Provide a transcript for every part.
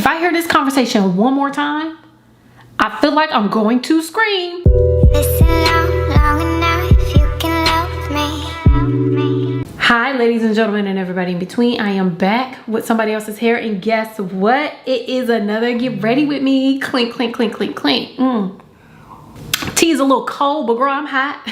I hear this conversation one more time, I feel like I'm going to scream. Listen long enough, you can love me. Hi ladies and gentlemen and everybody in between. I am back with somebody else's hair, and guess what? It is another get ready with me. Clink, clink, clink, clink, clink. Tea is a little cold, but girl, I'm hot.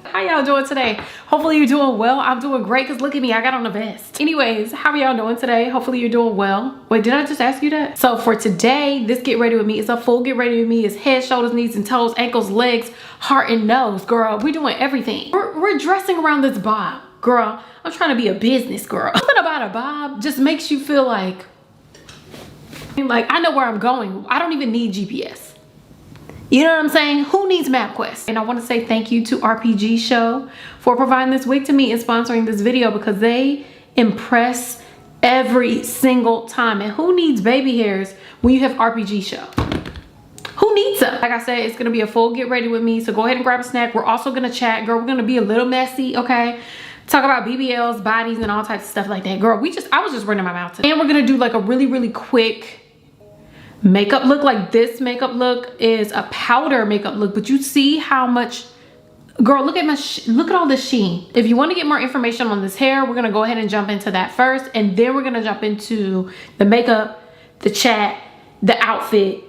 How y'all doing today? Hopefully you're doing well. I'm doing great because look at me, I got on a vest. Anyways, how are y'all doing today? Hopefully you're doing well. Wait, did I just ask you that? So for today, this get ready with me is a full get ready with me. It's head, shoulders, knees and toes, ankles, legs, heart and nose. Girl, we're doing everything. We're dressing around this bob. Girl, I'm trying to be a business girl. Something about a bob just makes you feel like I know where I'm going. I don't even need GPS. You know what I'm saying? Who needs MapQuest? And I want to say thank you to RPGSHOW for providing this wig to me and sponsoring this video, because they impress every single time. And who needs baby hairs when you have RPGSHOW? Who needs them? Like I said, it's gonna be a full get ready with me. So go ahead and grab a snack. We're also gonna chat, girl. We're gonna be a little messy, okay? Talk about BBLs, bodies, and all types of stuff like that. Girl, I was just running my mouth today. And we're gonna do like a really quick makeup look. Like this makeup look is a powder makeup look, but you see how much, girl, look at all this sheen. If you want to get more information on this hair, we're gonna go ahead and jump into that first, and then we're gonna jump into the makeup, the chat, the outfit,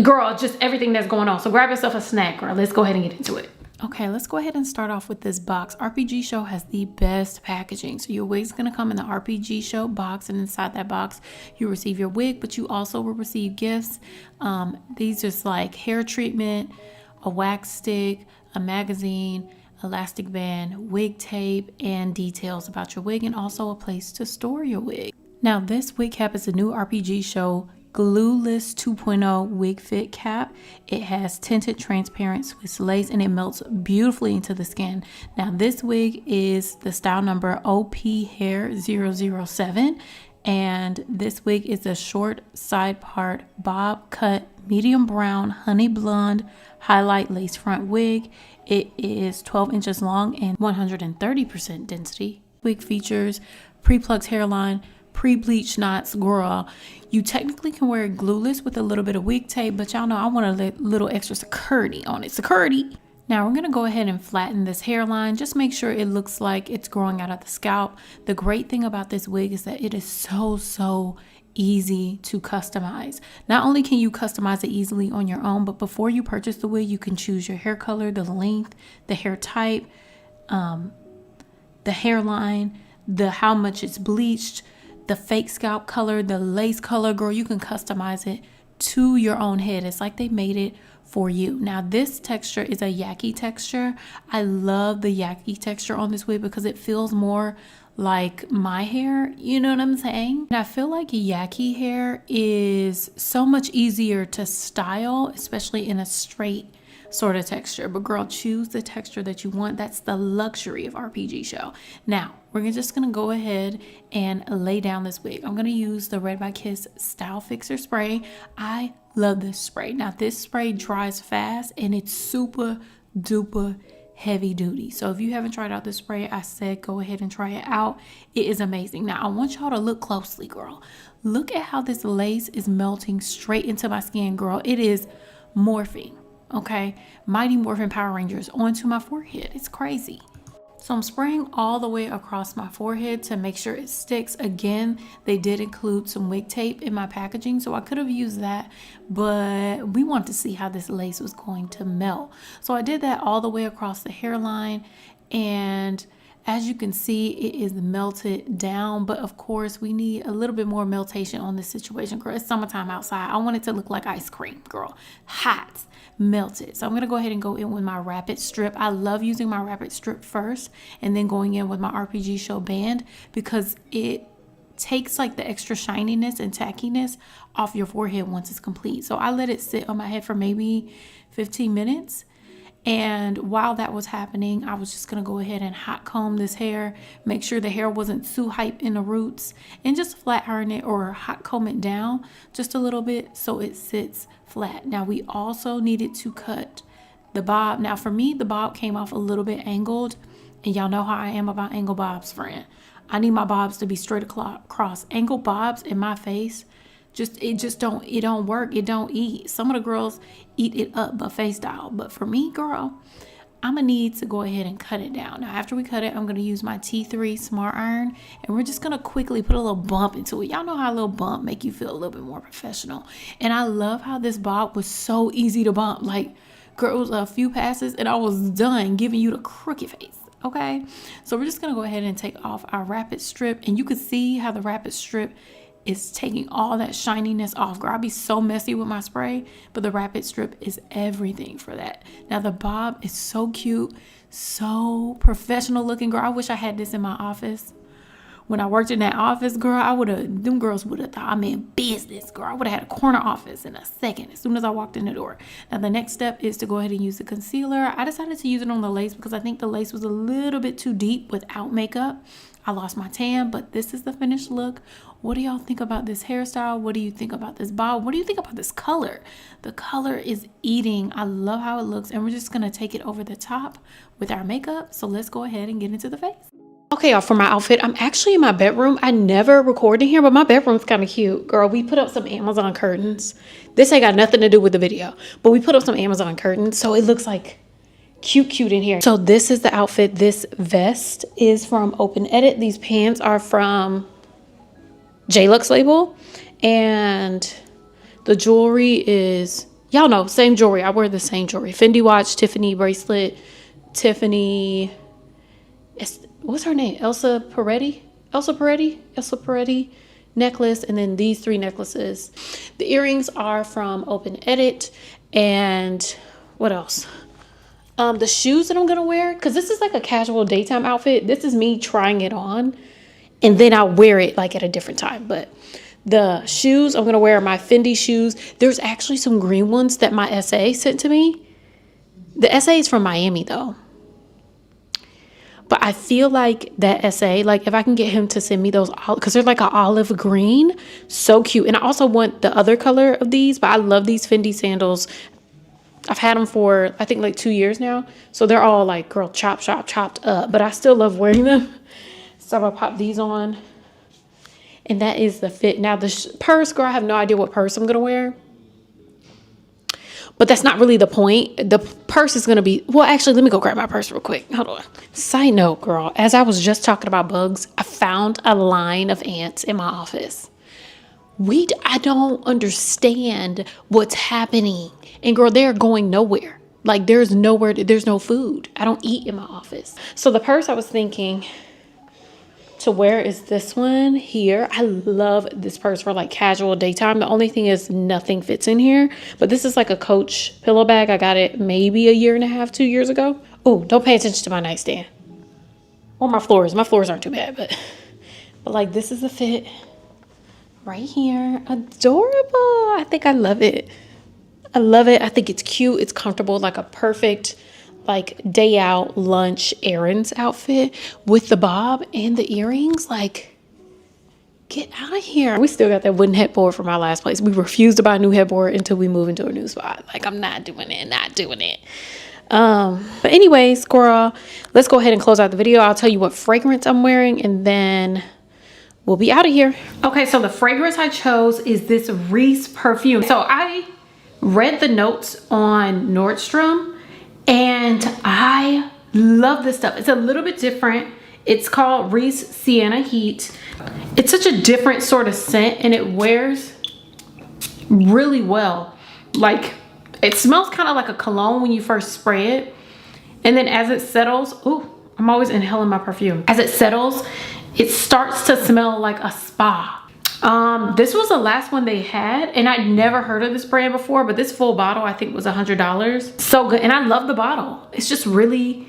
girl, just everything that's going on. So grab yourself a snack, girl. Let's go ahead and get into it. Okay, let's go ahead and start off with this box. RPGSHOW has the best packaging. So your wig's gonna come in the RPGSHOW box, and inside that box you receive your wig, but you also will receive gifts. These just like hair treatment, a wax stick, a magazine, elastic band, wig tape, and details about your wig, and also a place to store your wig. Now this wig cap is a new RPGSHOW Glueless 2.0 wig fit cap. It has tinted transparent Swiss lace, and it melts beautifully into the skin. Now this wig is the style number OP Hair 007, and this wig is a short side part bob cut medium brown honey blonde highlight lace front wig. It is 12 inches long and 130% density. Wig features pre-plucked hairline, pre-bleached knots. Girl, you technically can wear it glueless with a little bit of wig tape, but y'all know I want a little extra security on it. Security. Now we're gonna go ahead and flatten this hairline. Just make sure it looks like it's growing out of the scalp. The great thing about this wig is that it is so easy to customize. Not only can you customize it easily on your own, but before you purchase the wig, you can choose your hair color, the length, the hair type, the hairline, how much it's bleached, the fake scalp color, the lace color. Girl, you can customize it to your own head. It's like they made it for you. Now this texture is a Yaki texture. I love the Yaki texture on this wig because it feels more like my hair, you know what I'm saying? And I feel like Yaki hair is so much easier to style, especially in a straight sort of texture. But girl, choose the texture that you want. That's the luxury of RPGSHOW. Now we're just gonna go ahead and lay down this wig. I'm gonna use the Red by Kiss Style Fixer spray. I love this spray. Now this spray dries fast and it's super duper heavy duty. So if you haven't tried out this spray, I said go ahead and try it out. It is amazing. Now I want y'all to look closely, girl. Look at how this lace is melting straight into my skin, girl. It is morphing. Okay, Mighty Morphin Power Rangers onto my forehead. It's crazy. So I'm spraying all the way across my forehead to make sure it sticks. Again, they did include some wig tape in my packaging, so I could have used that, but we wanted to see how this lace was going to melt. So I did that all the way across the hairline, and as you can see, it is melted down, but of course we need a little bit more meltation on this situation, girl. It's summertime outside. I want it to look like ice cream, girl. Hot, melted. So I'm gonna go ahead and go in with my rapid strip. I love using my rapid strip first and then going in with my RPGSHOW band, because it takes like the extra shininess and tackiness off your forehead once it's complete. So I let it sit on my head for maybe 15 minutes. And while that was happening, I was just gonna go ahead and hot comb this hair, make sure the hair wasn't too hype in the roots, and just flat iron it or hot comb it down just a little bit so it sits flat. Now we also needed to cut the bob. Now for me, the bob came off a little bit angled, and y'all know how I am about angle bobs, friend. I need my bobs to be straight across. Angle bobs in my face it don't work. It don't eat. Some of the girls eat it up buffet style, but for me, girl, I'm gonna need to go ahead and cut it down. Now, after we cut it, I'm gonna use my T3 Smart Iron, and we're just gonna quickly put a little bump into it. Y'all know how a little bump make you feel a little bit more professional. And I love how this bob was so easy to bump. Like, girl, it was a few passes and I was done giving you the crooked face. Okay, so we're just gonna go ahead and take off our rapid strip, and you can see how the rapid strip is taking all that shininess off. Girl, I'll be so messy with my spray, but the rapid strip is everything for that. Now the bob is so cute, so professional looking. Girl, I wish I had this in my office. When I worked in that office, girl, them girls would have thought I'm in business, girl. I would have had a corner office in a second as soon as I walked in the door. Now the next step is to go ahead and use the concealer. I decided to use it on the lace because I think the lace was a little bit too deep without makeup. I lost my tan, but this is the finished look. What do y'all think about this hairstyle? What do you think about this bob? What do you think about this color? The color is eating. I love how it looks, and we're just gonna take it over the top with our makeup. So let's go ahead and get into the face. Okay, y'all, for my outfit, I'm actually in my bedroom. I never record in here, but my bedroom's kind of cute. Girl, we put up some Amazon curtains. This ain't got nothing to do with the video, but we put up some Amazon curtains, so it looks like cute in here. So this is the outfit. This vest is from Open Edit. These pants are from J-Lux label, and the jewelry is, y'all know, same jewelry. I wear the same jewelry. Fendi watch, Tiffany bracelet, Tiffany, what's her name? Elsa Peretti necklace, and then these 3 necklaces. The earrings are from Open Edit, and what else? The shoes that I'm gonna wear, because this is like a casual daytime outfit. This is me trying it on, and then I'll wear it like at a different time. But the shoes I'm gonna wear are my Fendi shoes. There's actually some green ones that my SA sent to me. The SA is from Miami though. But I feel like that SA, like if I can get him to send me those, because they're like an olive green, so cute. And I also want the other color of these, but I love these Fendi sandals. I've had them for, I think, like 2 years now. So they're all like, girl, chopped up, but I still love wearing them. So I'm gonna pop these on. And that is the fit. Now the purse, girl, I have no idea what purse I'm gonna wear. But that's not really the point. The purse is gonna be, well, actually, let me go grab my purse real quick. Hold on. Side note, girl, as I was just talking about bugs, I found a line of ants in my office. I don't understand what's happening. And girl, they're going nowhere. Like there's no food. I don't eat in my office. So the purse I was thinking to wear is this one here. I love this purse for like casual daytime. The only thing is nothing fits in here, but this is like a Coach pillow bag. I got it maybe 1.5 years, 2 years ago. Oh, don't pay attention to my nightstand or my floors. My floors aren't too bad, but like this is the fit right here. Adorable. I think I love it. I love it. I think it's cute. It's comfortable, like a perfect like day out lunch errands outfit with the bob and the earrings. Like, get out of here. We still got that wooden headboard from our last place. We refused to buy a new headboard until we move into a new spot. Like, I'm not doing it. But anyways, girl, let's go ahead and close out the video. I'll tell you what fragrance I'm wearing, and then we'll be out of here. Okay, so the fragrance I chose is this Reese perfume. So I read the notes on Nordstrom, and I love this stuff. It's a little bit different. It's called Reese Sienna Heat. It's such a different sort of scent, and it wears really well. Like, it smells kind of like a cologne when you first spray it, and then as it settles, ooh, I'm always inhaling my perfume. As it settles, it starts to smell like a spa. This was the last one they had, and I'd never heard of this brand before, but this full bottle I think was $100. So good. And I love the bottle. It's just really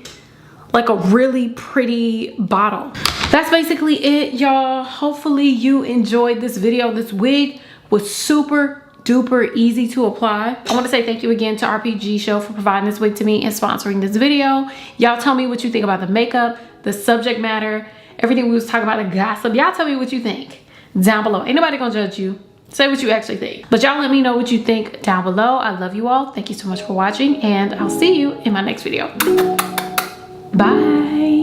like a really pretty bottle. That's basically it, y'all. Hopefully you enjoyed this video. This wig was super duper easy to apply. I want to say thank you again to RPG Show for providing this wig to me and sponsoring this video. Y'all tell me what you think about the makeup, the subject matter, everything we was talking about, the gossip. Y'all tell me what you think down below. Ain't nobody gonna judge you. Say what you actually think. But y'all let me know what you think down below. I love you all. Thank you so much for watching, and I'll see you in my next video. Bye.